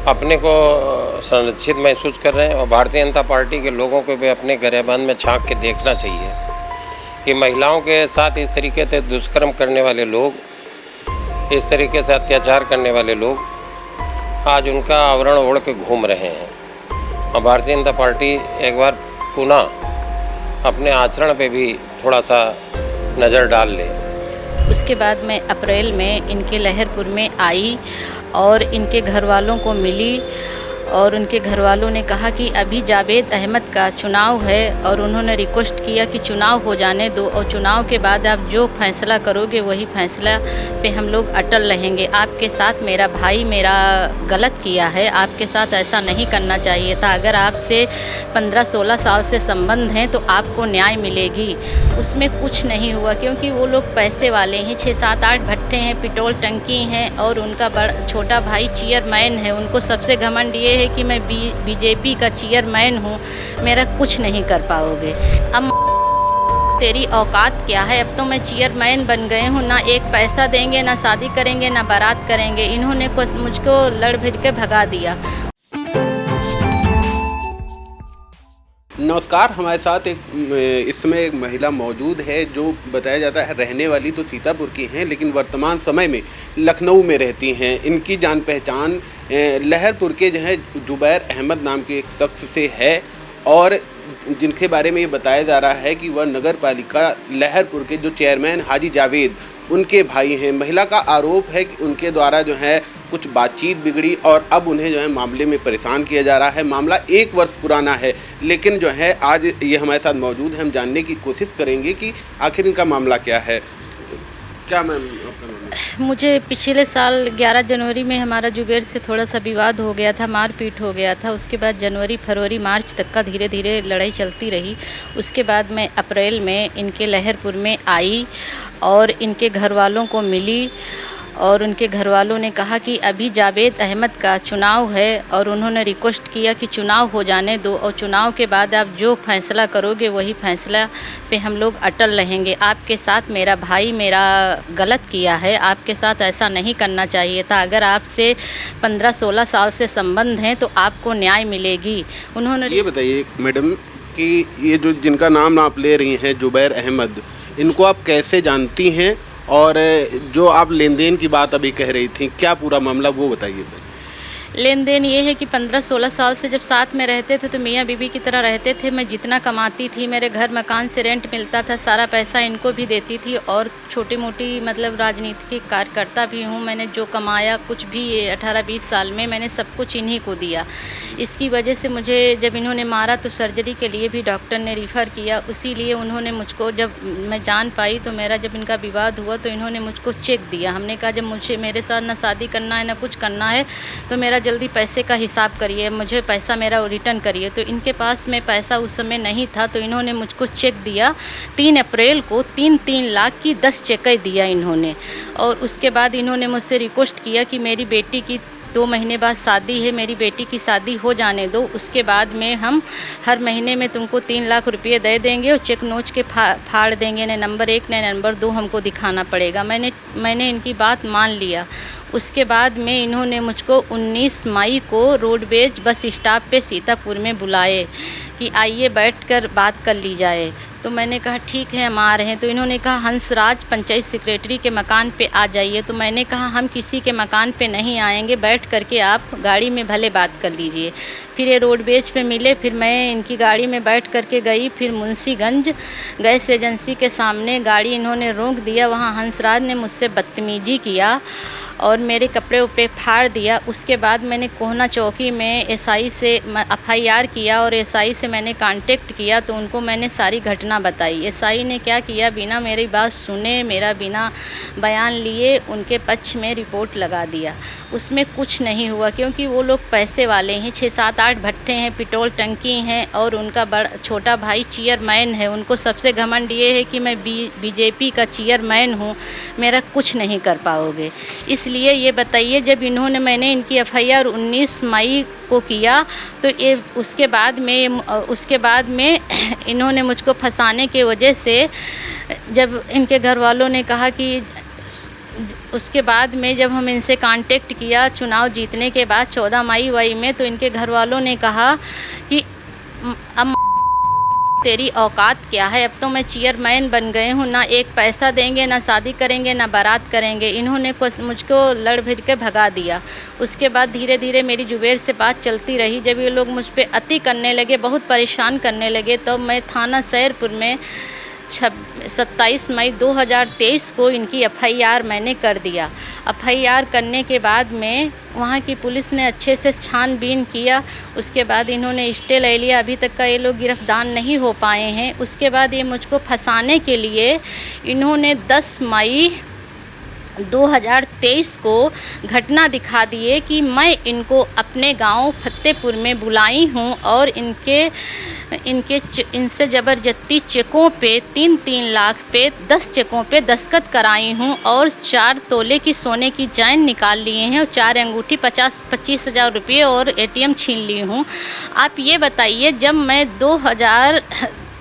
अपने को संरक्षित महसूस कर रहे हैं और भारतीय जनता पार्टी के लोगों को भी अपने गिरेबान में झांक के देखना चाहिए कि महिलाओं के साथ इस तरीके से दुष्कर्म करने वाले लोग, इस तरीके से अत्याचार करने वाले लोग आज उनका आवरण ओढ़ के घूम रहे हैं। और भारतीय जनता पार्टी एक बार पुनः अपने आचरण पे भी थोड़ा सा नज़र डाल ले। उसके बाद मैं अप्रैल में इनके लहरपुर में आई और इनके घर वालों को मिली और उनके घर वालों ने कहा कि अभी जावेद अहमद का चुनाव है और उन्होंने रिक्वेस्ट किया कि चुनाव हो जाने दो और चुनाव के बाद आप जो फैसला करोगे वही फैसला पे हम लोग अटल रहेंगे। आपके साथ मेरा भाई मेरा गलत किया है, आपके साथ ऐसा नहीं करना चाहिए था। अगर आपसे 15-16 साल से संबंध हैं तो आपको न्याय मिलेगी। उसमें कुछ नहीं हुआ क्योंकि वो लोग पैसे वाले हैं, 6-7-8 भट्टे हैं, पेट्रोल टंकी हैं और उनका छोटा भाई चेयरमैन है। उनको सबसे घमंड ये है कि मैं बीजेपी का चेयरमैन हूँ, मेरा कुछ नहीं कर पाओगे। अब तेरी औकात क्या है? अब तो मैं चेयरमैन बन गए हूँ, ना एक पैसा देंगे, ना शादी करेंगे, ना बारात करेंगे। इन्होंने मुझको लड़ भिड़ के भगा दिया। नमस्कार, हमारे साथ इस समय एक महिला मौजूद है जो बताया जाता है रहने वाली तो सीतापुर की हैं, लेकिन वर्तमान समय में लखनऊ में रहती हैं। इनकी जान पहचान लहरपुर के जो है जुबैर अहमद नाम के एक शख्स से है और जिनके बारे में ये बताया जा रहा है कि वह नगर पालिका लहरपुर के जो चेयरमैन हाजी जावेद उनके भाई हैं। महिला का आरोप है कि उनके द्वारा जो है कुछ बातचीत बिगड़ी और अब उन्हें जो है मामले में परेशान किया जा रहा है। मामला 1 वर्ष पुराना है, लेकिन जो है आज ये हमारे साथ मौजूद है। हम जानने की कोशिश करेंगे कि आखिर इनका मामला क्या है। क्या मैम आपका मामला? मुझे पिछले साल 11 जनवरी में हमारा जुबैर से थोड़ा सा विवाद हो गया था, मारपीट हो गया था। उसके बाद जनवरी, फरवरी, मार्च तक का धीरे धीरे लड़ाई चलती रही। उसके बाद मैं अप्रैल में इनके लहरपुर में आई और इनके घर वालों को मिली और उनके घर वालों ने कहा कि अभी जावेद अहमद का चुनाव है और उन्होंने रिक्वेस्ट किया कि चुनाव हो जाने दो और चुनाव के बाद आप जो फैसला करोगे वही फैसला पे हम लोग अटल रहेंगे। आपके साथ मेरा भाई मेरा गलत किया है, आपके साथ ऐसा नहीं करना चाहिए था। अगर आपसे 15-16 साल से संबंध हैं तो आपको न्याय मिलेगी। उन्होंने ये बताइए मैडम कि ये जो जिनका नाम आप ले रही हैं जुबैर अहमद, इनको आप कैसे जानती हैं और जो आप लेन देन की बात अभी कह रही थी, क्या पूरा मामला वो बताइए। लेन देन ये है कि 15-16 साल से जब साथ में रहते थे तो मियाँ बीवी की तरह रहते थे। मैं जितना कमाती थी, मेरे घर मकान से रेंट मिलता था, सारा पैसा इनको भी देती थी और छोटी मोटी मतलब राजनीतिक कार्यकर्ता भी हूँ। मैंने जो कमाया कुछ भी 18-20 साल में मैंने सब कुछ इन्हीं को दिया। इसकी वजह से मुझे जब इन्होंने मारा तो सर्जरी के लिए भी डॉक्टर ने रिफ़र किया। उसी लिए उन्होंने मुझको, जब मैं जान पाई तो मेरा जब इनका विवाद हुआ तो इन्होंने मुझको चेक दिया। हमने कहा जब मेरे साथ ना शादी करना है ना कुछ करना है तो मेरा जल्दी पैसे का हिसाब करिए, मुझे पैसा मेरा रिटर्न करिए। तो इनके पास में पैसा उस समय नहीं था तो इन्होंने मुझको चेक दिया। 3 अप्रैल को 3-3 लाख की 10 चेकें दिया इन्होंने। और उसके बाद इन्होंने मुझसे रिक्वेस्ट किया कि मेरी बेटी की 2 महीने बाद शादी है, मेरी बेटी की शादी हो जाने दो, उसके बाद में हम हर महीने में तुमको 3 लाख रुपये दे देंगे और चेक नोच के फाड़ देंगे। न नंबर 1 न नंबर 2 हमको दिखाना पड़ेगा। मैंने इनकी बात मान लिया। उसके बाद में इन्होंने मुझको 19 मई को रोडवेज बस स्टॉप पे सीतापुर में बुलाए कि आइए बैठकर बात कर ली जाए। तो मैंने कहा ठीक है हम आ रहे हैं। तो इन्होंने कहा हंसराज पंचायत सेक्रेटरी के मकान पे आ जाइए। तो मैंने कहा हम किसी के मकान पे नहीं आएंगे, बैठ करके आप गाड़ी में भले बात कर लीजिए। फिर ये रोडवेज पे मिले, फिर मैं इनकी गाड़ी में बैठ करके गई। फिर मुंशीगंज गैस एजेंसी के सामने गाड़ी इन्होंने रोक दिया। वहाँ हंसराज ने मुझसे बदतमीजी किया और मेरे कपड़े उपड़े फाड़ दिया। उसके बाद मैंने कोहना चौकी में एसआई से FIR किया और एसआई से मैंने कांटेक्ट किया तो उनको मैंने सारी घटना बताई। एसआई ने क्या किया, बिना मेरी बात सुने, मेरा बिना बयान लिए उनके पक्ष में रिपोर्ट लगा दिया। उसमें कुछ नहीं हुआ क्योंकि वो लोग पैसे वाले हैं, 6-7-8 भट्टे हैं, पेट्रोल टंकी हैं और उनका छोटा भाई चेयरमैन है। उनको सबसे घमंड ये है कि मैं बीजेपी का चेयरमैन हूँ, मेरा कुछ नहीं कर पाओगे। इसलिए ये बताइए, जब मैंने इनकी FIR 19 मई को किया तो ये उसके बाद में इन्होंने मुझको फंसाने की वजह से, जब इनके घर वालों ने कहा कि उसके बाद में जब हम इनसे कांटेक्ट किया चुनाव जीतने के बाद 14 मई वई में, तो इनके घर वालों ने कहा कि अब तेरी औकात क्या है, अब तो मैं चेयरमैन बन गए हूँ, ना एक पैसा देंगे, ना शादी करेंगे, ना बारात करेंगे। इन्होंने मुझको लड़ भिड़ के भगा दिया। उसके बाद धीरे धीरे मेरी जुबेर से बात चलती रही। जब ये लोग मुझ पे अति करने लगे, बहुत परेशान करने लगे, तो मैं थाना सैरपुर में 27 मई 2023 को इनकी FIR मैंने कर दिया। FIR करने के बाद में वहाँ की पुलिस ने अच्छे से छानबीन किया। उसके बाद इन्होंने स्टे ले लिया। अभी तक का ये लोग गिरफ्तार नहीं हो पाए हैं। उसके बाद ये मुझको फंसाने के लिए इन्होंने 10 मई 2023 को घटना दिखा दिए कि मैं इनको अपने गांव फतेहपुर में बुलाई हूं और इनसे ज़बरदस्ती चेकों पे 3-3 लाख पे 10 चेकों पे दस्तखत कराई हूं और 4 तोले की सोने की चैन निकाल लिए हैं और 4 अंगूठी 25 हज़ार रुपये और ATM छीन ली हूं। आप ये बताइए, जब मैं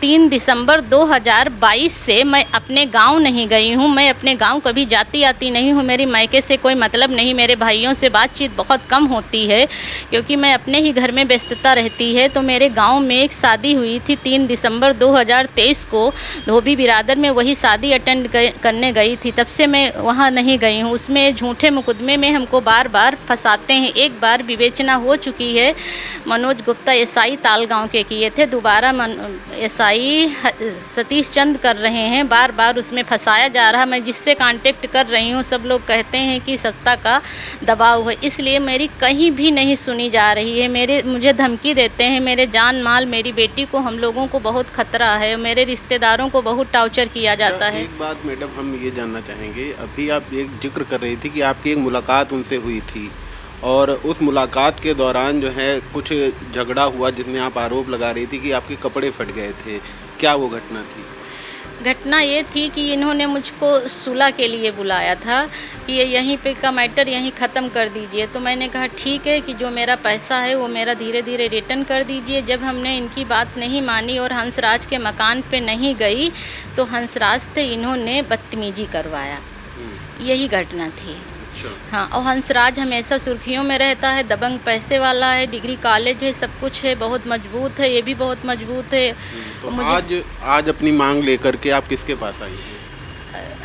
3 दिसंबर 2022 से मैं अपने गांव नहीं गई हूं। मैं अपने गांव कभी जाती आती नहीं हूं। मेरी मायके से कोई मतलब नहीं। मेरे भाइयों से बातचीत बहुत कम होती है क्योंकि मैं अपने ही घर में व्यस्तता रहती है। तो मेरे गांव में एक शादी हुई थी 3 दिसंबर 2023 को धोबी बिरादर में, वही शादी अटेंड करने गई थी। तब से मैं वहां नहीं गई हूं। उसमें झूठे मुकदमे में हमको बार बार फंसाते हैं। एक बार विवेचना हो चुकी है, मनोज गुप्ता SI तालगांव के किए थे। दोबारा SI सतीश चंद कर रहे हैं। बार बार उसमें फंसाया जा रहा। मैं जिससे कांटेक्ट कर रही हूँ सब लोग कहते हैं कि सत्ता का दबाव है, इसलिए मेरी कहीं भी नहीं सुनी जा रही है। मुझे धमकी देते हैं। मेरे जान माल, मेरी बेटी को, हम लोगों को बहुत खतरा है। मेरे रिश्तेदारों को बहुत टॉर्चर किया जाता है। एक बात मैडम हम ये जानना चाहेंगे, अभी आप एक जिक्र कर रही थी कि आपकी एक मुलाकात उनसे हुई थी और उस मुलाकात के दौरान जो है कुछ झगड़ा हुआ जिसमें आप आरोप लगा रही थी कि आपके कपड़े फट गए थे। क्या वो घटना थी? घटना ये थी कि इन्होंने मुझको सुलह के लिए बुलाया था कि ये यहीं पे का मैटर यहीं ख़त्म कर दीजिए। तो मैंने कहा ठीक है कि जो मेरा पैसा है वो मेरा धीरे धीरे रिटर्न कर दीजिए। जब हमने इनकी बात नहीं मानी और हंसराज के मकान पे नहीं गई तो हंसराज से इन्होंने बदतमीजी करवाया। यही घटना थी। हाँ, और हंसराज हमेशा सुर्खियों में रहता है। दबंग पैसे वाला है, डिग्री कॉलेज है, सब कुछ है, बहुत मजबूत है। ये भी बहुत मजबूत है। तो आज अपनी मांग लेकर के आप किसके पास आई हैं?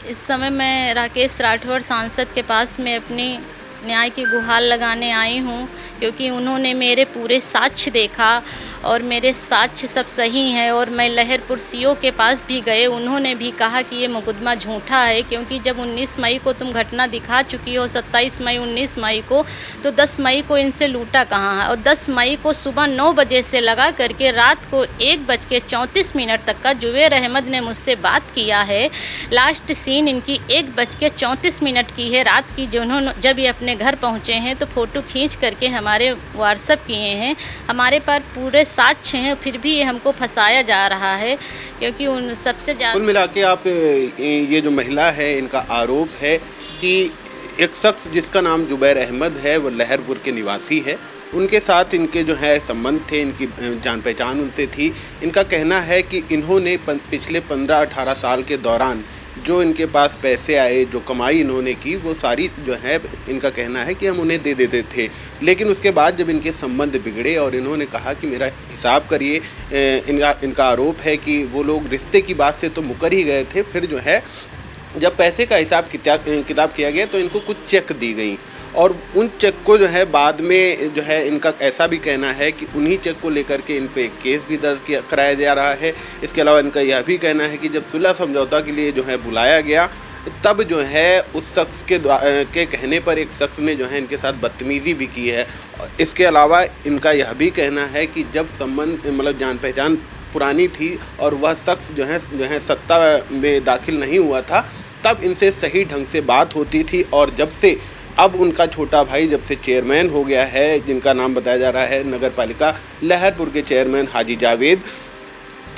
इस समय मैं राकेश राठौर सांसद के पास में अपनी न्याय की गुहार लगाने आई हूँ क्योंकि उन्होंने मेरे पूरे साक्ष्य देखा और मेरे साक्ष्य सब सही हैं। और मैं लहरपुर CO के पास भी गए, उन्होंने भी कहा कि ये मुकदमा झूठा है क्योंकि जब 19 मई को तुम घटना दिखा चुकी हो, 27 मई 19 मई को, तो 10 मई को इनसे लूटा कहाँ है। और 10 मई को सुबह 9 बजे से लगा करके रात को 1:34 तक का जुबेर अहमद ने मुझसे बात किया है। लास्ट सीन इनकी 1:34 की है रात की। जब ये अपने घर पहुँचे हैं तो फ़ोटो खींच करके हमारे व्हाट्सएप किए हैं। हमारे पास पूरे साक्ष्य हैं, फिर भी ये हमको फंसाया जा रहा है क्योंकि उन सबसे ज़्यादा। कुल मिला के आप ये जो महिला है इनका आरोप है कि एक शख्स जिसका नाम जुबैर अहमद है वो लहरपुर के निवासी है, उनके साथ इनके जो है संबंध थे, इनकी जान पहचान उनसे थी। इनका कहना है कि इन्होंने पिछले 15-18 साल के दौरान जो इनके पास पैसे आए, जो कमाई इन्होंने की, वो सारी जो है इनका कहना है कि हम उन्हें दे देते थे। लेकिन उसके बाद जब इनके संबंध बिगड़े और इन्होंने कहा कि मेरा हिसाब करिए, इनका आरोप है कि वो लोग रिश्ते की बात से तो मुकर ही गए थे, फिर जो है जब पैसे का हिसाब किताब किया गया तो इनको कुछ चेक दी गई और उन चेक को जो है बाद में जो है इनका ऐसा भी कहना है कि उन्हीं चेक को लेकर के इन पे एक केस भी दर्ज कराया जा रहा है। इसके अलावा इनका यह भी कहना है कि जब सुलह समझौता के लिए जो है बुलाया गया तब जो है उस शख्स के कहने पर एक शख्स ने जो है इनके साथ बदतमीज़ी भी की है। इसके अलावा इनका यह भी कहना है कि जब संबंध मतलब जान पहचान पुरानी थी और वह शख्स जो है सत्ता में दाखिल नहीं हुआ था तब इनसे सही ढंग से बात होती थी और जब से अब उनका छोटा भाई जब से चेयरमैन हो गया है, जिनका नाम बताया जा रहा है नगर पालिका लहरपुर के चेयरमैन हाजी जावेद,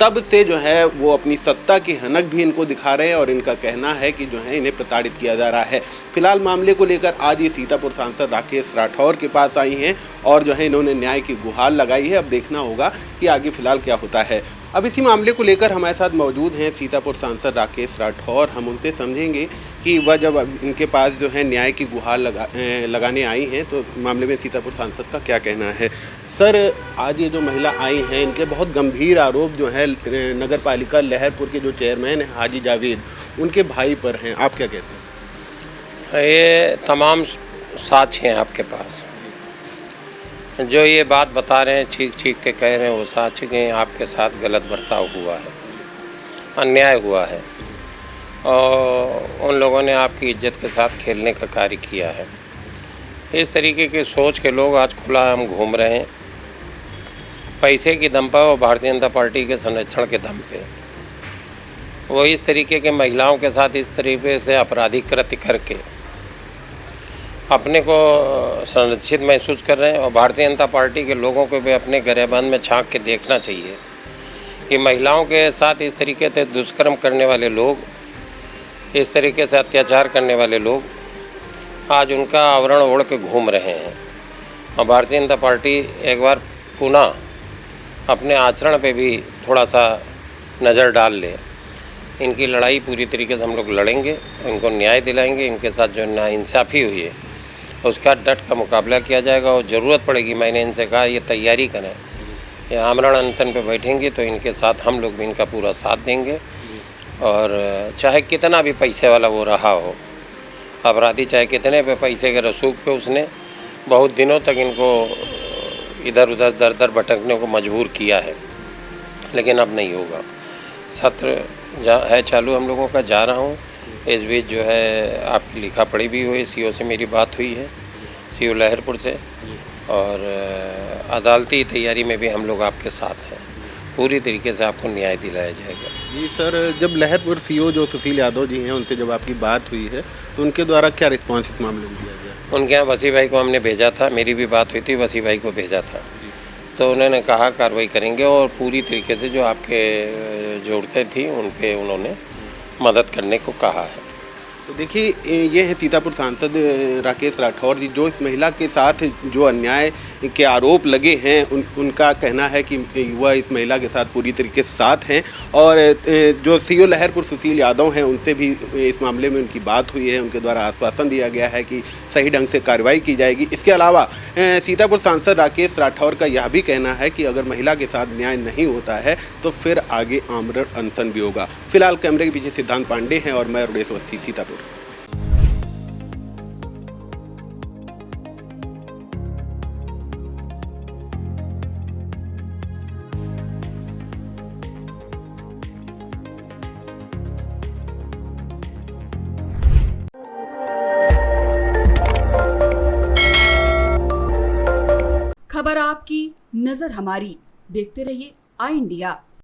तब से जो है वो अपनी सत्ता की हनक भी इनको दिखा रहे हैं और इनका कहना है कि जो है इन्हें प्रताड़ित किया जा रहा है। फिलहाल मामले को लेकर आज ये सीतापुर सांसद राकेश राठौर के पास आई हैं और जो है इन्होंने न्याय की गुहार लगाई है। अब देखना होगा कि आगे फिलहाल क्या होता है। अब इसी मामले को लेकर हमारे साथ मौजूद हैं सीतापुर सांसद राकेश राठौर। हम उनसे समझेंगे कि वह जब इनके पास जो है न्याय की गुहार लगाने आई हैं, तो मामले में सीतापुर सांसद का क्या कहना है। सर, आज ये जो महिला आई हैं, इनके बहुत गंभीर आरोप जो है नगर पालिका लहरपुर के जो चेयरमैन हैं हाजी जावेद, उनके भाई पर हैं। आप क्या कहते हैं? ये तमाम साक्ष्य हैं आपके पास, जो ये बात बता रहे हैं, चीख चीख के कह रहे हैं, वो साक्ष्य के आपके साथ गलत बर्ताव हुआ है, अन्याय हुआ है और उन लोगों ने आपकी इज्जत के साथ खेलने का कार्य किया है। इस तरीके के सोच के लोग आज खुला हम घूम रहे हैं, पैसे की दम पर और भारतीय जनता पार्टी के संरक्षण के दम पे। वो इस तरीके के महिलाओं के साथ इस तरीके से आपराधिक कृत्य करके अपने को संरक्षित महसूस कर रहे हैं और भारतीय जनता पार्टी के लोगों को भी अपने गिरेबान में झांक के देखना चाहिए कि महिलाओं के साथ इस तरीके से दुष्कर्म करने वाले लोग, इस तरीके से अत्याचार करने वाले लोग आज उनका आवरण ओढ़ के घूम रहे हैं। और भारतीय जनता पार्टी एक बार पुनः अपने आचरण पे भी थोड़ा सा नज़र डाल ले। इनकी लड़ाई पूरी तरीके से हम लोग लड़ेंगे, इनको न्याय दिलाएंगे, इनके साथ जो नाइंसाफ़ी हुई है उसका डट का मुकाबला किया जाएगा और ज़रूरत पड़ेगी, मैंने इनसे कहा ये तैयारी करें, ये आमरण अनशन पे बैठेंगे तो इनके साथ हम लोग भी इनका पूरा साथ देंगे। और चाहे कितना भी पैसे वाला वो रहा हो, अपराधी चाहे कितने पे पैसे के रसूख पे उसने बहुत दिनों तक इनको इधर उधर दर दर भटकने को मजबूर किया है, लेकिन अब नहीं होगा। सत्र है चालू हम लोगों का, जा रहा हूँ। इस बीच जो है आपकी लिखा पढ़ी भी हुई, सीओ से मेरी बात हुई है, सीओ लहरपुर से, और अदालती तैयारी में भी हम लोग आपके साथ हैं। पूरी तरीके से आपको न्याय दिलाया जाएगा। जी सर, जब लहरपुर सीओ जो सुशील यादव जी हैं, उनसे जब आपकी बात हुई है तो उनके द्वारा क्या रिस्पॉन्स इस मामले में दिया गया? उनके यहाँ वसी भाई को हमने भेजा था, मेरी भी बात हुई थी, वसी भाई को भेजा था, तो उन्होंने कहा कार्रवाई करेंगे और पूरी तरीके से जो आपके ज़रूरतें थी उन पे उन्होंने मदद करने को कहा है। तो देखिए, ये है सीतापुर सांसद राकेश राठौर जी, जो इस महिला के साथ जो अन्याय के आरोप लगे हैं उनका कहना है कि वह इस महिला के साथ पूरी तरीके से साथ हैं। और जो सीओ लहरपुर सुशील यादव हैं, उनसे भी इस मामले में उनकी बात हुई है, उनके द्वारा आश्वासन दिया गया है कि सही ढंग से कार्रवाई की जाएगी। इसके अलावा सीतापुर सांसद राकेश राठौर का यह भी कहना है कि अगर महिला के साथ न्याय नहीं होता है तो फिर आगे आमरण अनशन भी होगा। फिलहाल कैमरे के पीछे सिद्धांत पांडे हैं और मैं रुडेश अवस्थी, सीतापुर। खबर आपकी, नजर हमारी। देखते रहिए आई इंडिया।